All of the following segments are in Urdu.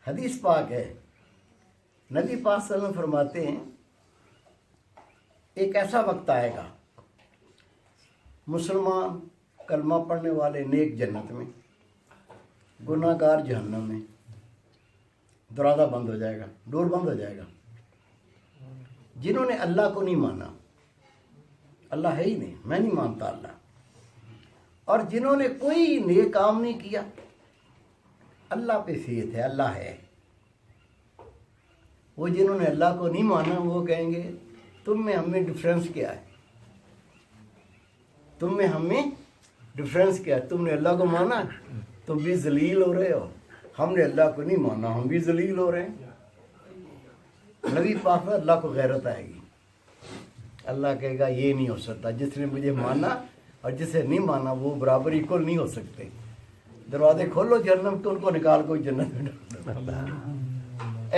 حدیث پاک ہے، نبی پاک صلی اللہ علیہ وسلم فرماتے ہیں ایک ایسا وقت آئے گا مسلمان کلمہ پڑھنے والے نیک جنت میں، گناہ گار جہنم میں، دروازہ بند ہو جائے گا، ڈور بند ہو جائے گا۔ جنہوں نے اللہ کو نہیں مانا، اللہ ہے ہی نہیں، میں نہیں مانتا اللہ، اور جنہوں نے کوئی نیک کام نہیں کیا، اللہ پہ فیت ہے، اللہ ہے، وہ جنہوں نے اللہ کو نہیں مانا وہ کہیں گے تم میں ہم میں ڈفرینس کیا ہے، تم میں ہم میں ڈفرینس کیا ہے، تم نے اللہ کو مانا تم بھی ذلیل ہو رہے ہو، ہم نے اللہ کو نہیں مانا ہم بھی ذلیل ہو رہے ہیں۔ نبی پاک میں اللہ کو غیرت آئے گی، اللہ کہے گا یہ نہیں ہو سکتا، جس نے مجھے مانا اور جسے نہیں مانا وہ برابر ایکول نہیں ہو سکتے، دروازے کھولو جہنم کے، ان کو نکال کو جنت میں ڈال دو۔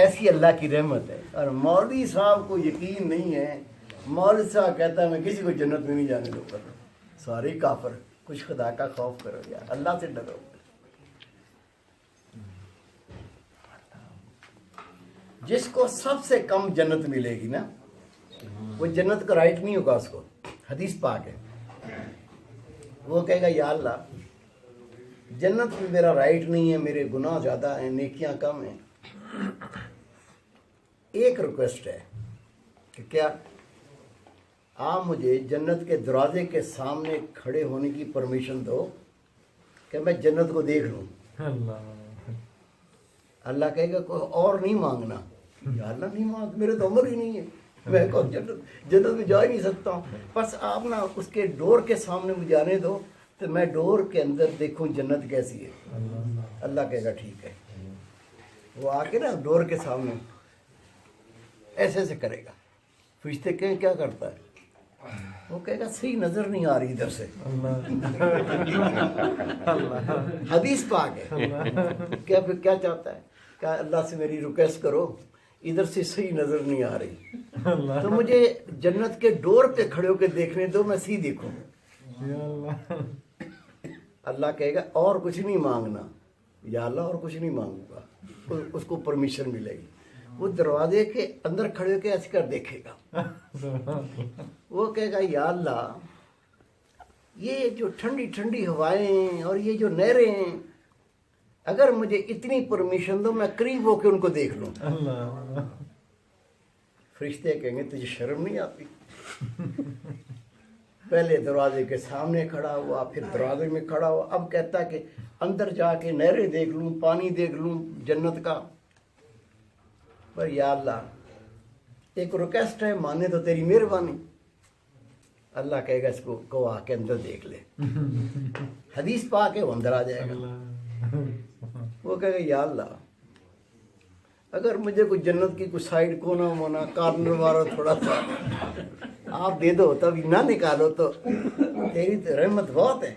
ایسی اللہ کی رحمت ہے۔ اور مولوی صاحب کو یقین نہیں ہے، مولوی صاحب کہتا ہے میں کسی کو جنت میں نہیں جانے دوں گا، سارے کافر، کچھ خدا کا خوف کرو یار، اللہ سے ڈرو۔ جس کو سب سے کم جنت ملے گی نا، وہ جنت کا رائٹ نہیں ہوگا اس کو، حدیث پاک ہے، وہ کہے گا یا اللہ جنت میں میرا رائٹ نہیں ہے، میرے گناہ زیادہ ہیں، نیکیاں کم ہیں، ایک ریکویسٹ ہے کہ کیا آپ مجھے جنت کے دروازے کے سامنے کھڑے ہونے کی پرمیشن دو کہ میں جنت کو دیکھ لوں۔ اللہ کہے گا کوئی اور نہیں مانگنا، یا اللہ نہیں مانگ، میرے تو عمر ہی نہیں ہے، میں کون جنت میں جا ہی نہیں سکتا ہوں، بس آپ نا اس کے ڈور کے سامنے مجھے جانے دو تو میں ڈور کے اندر دیکھوں جنت کیسی ہے۔ اللہ کہے گا ٹھیک ہے، وہ آ کے نا ڈور کے سامنے ایسے ایسے کرے گا، فرشتے کہیں کیا کرتا ہے، وہ کہے گا صحیح نظر نہیں آ رہی ادھر سے، حدیث پاک ہے، کیا پھر کیا چاہتا ہے کہ اللہ سے میری ریکویسٹ کرو، ادھر سے صحیح نظر نہیں آ رہی تو مجھے جنت کے ڈور پہ کھڑے ہو کے دیکھنے دو، میں صحیح دیکھوں۔ اللہ کہے گا اور کچھ نہیں مانگنا، یا اللہ اور کچھ نہیں مانگوں گا، اس کو پرمیشن ملے گی، وہ دروازے کے اندر کھڑے ہو کے ایسے کر دیکھے گا، وہ کہے گا یا اللہ یہ جو ٹھنڈی ٹھنڈی ہوائیں اور یہ جو نہریں ہیں، اگر مجھے اتنی پرمیشن دو میں قریب ہو کے ان کو دیکھ لوں۔ فرشتے کہیں گے تجھے شرم نہیں آتی، پہلے دروازے کے سامنے کھڑا ہوا، پھر دروازے میں کھڑا ہوا، اب کہتا ہے کہ اندر جا کے نہریں دیکھ لوں، پانی دیکھ لوں جنت کا۔ پر یا اللہ ایک ریکویسٹ ہے، مانے تو تیری مہربانی۔ اللہ کہے گا اس کو آ کے اندر دیکھ لے، حدیث پاک ہے، وہ اندر آ جائے گا، وہ کہے گا یا اللہ اگر مجھے کوئی جنت کی کوئی سائڈ کونا مونا کارنر مارو تھوڑا سا آپ دے دو، تب نہ نکالو تو تیری تو رحمت بہت ہے۔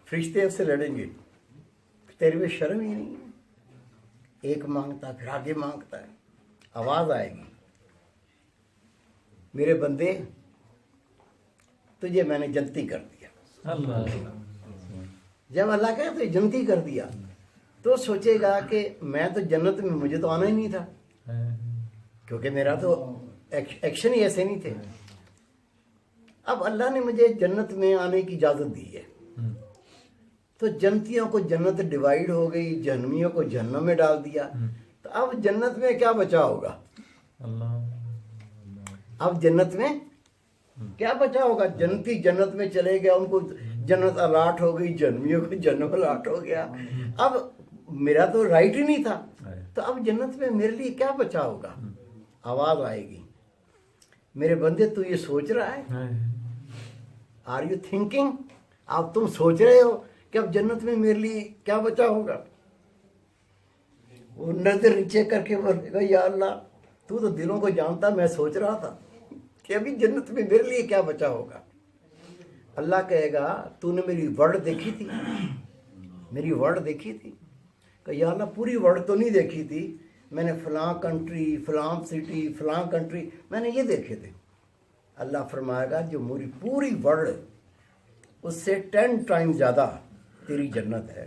فرشتے اس سے لڑیں گے، تیرے میں شرم ہی نہیں ہے، ایک مانگتا پھر آگے مانگتا ہے، آواز آئے گی میرے بندے تجھے میں نے جنتی کر دیا۔ جب اللہ کہے تو جنتی کر دیا تو سوچے گا کہ میں تو جنت میں، مجھے تو آنا ہی نہیں تھا، کیونکہ میرا تو ایکشن ہی ایسے نہیں تھے۔ اب اللہ نے مجھے جنت میں آنے کی اجازت دی ہے، تو جنتیوں کو جنت ڈیوائیڈ ہو گئی، جہنمیوں کو جہنم میں ڈال دیا، تو اب جنت میں کیا بچا ہوگا؟ اب جنت میں کیا بچا ہوگا؟ جنتی جنت میں چلے گیا، ان کو جنت الاٹ ہو گئی، جہنمیوں کو جہنم الاٹ ہو گیا، اب میرا تو رائٹ ہی نہیں تھا، تو اب جنت میں میرے لیے کیا بچا ہوگا؟ آواز آئے گی میرے بندے تو یہ سوچ رہا ہے، آر یو تھنکنگ، اب تم سوچ رہے ہو کہ اب جنت میں میرے لیے کیا بچا ہوگا؟ وہ نظر نیچے کر کے بولے گا یا اللہ تو دلوں کو جانتا، میں سوچ رہا تھا کہ ابھی جنت میں میرے لیے کیا بچا ہوگا۔ اللہ کہے گا تو نے میری ورڈ دیکھی تھی، میری ورڈ دیکھی تھی؟ کہ یا اللہ پوری ورڈ تو نہیں دیکھی تھی، میں نے فلاں کنٹری، فلاں سٹی، فلاں کنٹری میں نے یہ دیکھے تھے۔ اللہ فرمائے گا جو میری پوری ورلڈ اس سے 10 ٹائم زیادہ تیری جنت ہے۔